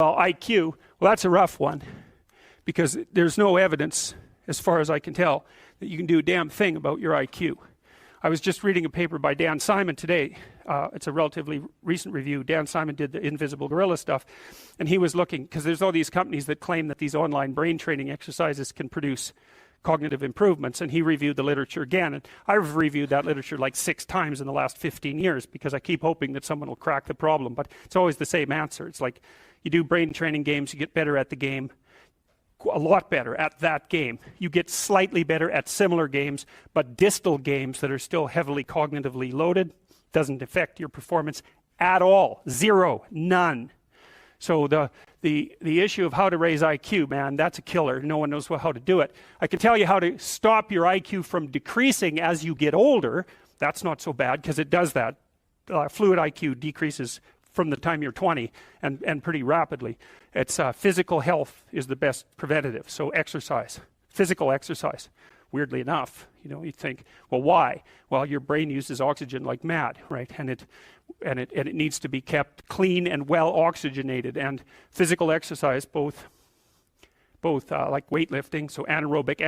Well, IQ, well, that's a rough one because there's no evidence, as far as I can tell, that you can do a damn thing about your IQ. I was just reading a paper by Dan Simon today. It's a relatively recent review. Dan Simon did the Invisible Gorilla stuff, and he was looking, because there's all these companies that claim that these online brain training exercises can produce cognitive improvements, and he reviewed the literature again. And I've reviewed that literature like 6 times in the last 15 years because I keep hoping that someone will crack the problem, but it's always the same answer. It's like, you do brain training games, you get better at the game, a lot better at that game. You get slightly better at similar games, but distal games that are still heavily cognitively loaded doesn't affect your performance at all. Zero, none. So the issue of how to raise IQ, man, that's a killer. No one knows how to do it. I can tell you how to stop your IQ from decreasing as you get older. That's not so bad because it does that. Fluid IQ decreases from the time you're 20 and pretty rapidly. It's physical health is the best preventative. So exercise, physical exercise. Weirdly enough, you know, you think, well, why? Well, your brain uses oxygen like mad, right? And it needs to be kept clean and well oxygenated. And physical exercise, both like weightlifting, so anaerobic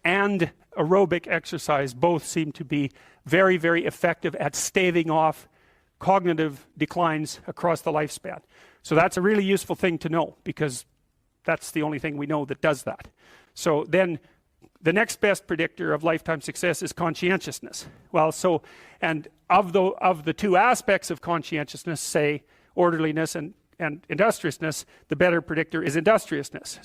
and aerobic exercise both seem to be very, very effective at staving off cognitive declines across the lifespan. So that's a really useful thing to know because that's the only thing we know that does that. So then the next best predictor of lifetime success is conscientiousness. Well, so, and of the 2 aspects of conscientiousness, say orderliness and industriousness, the better predictor is industriousness.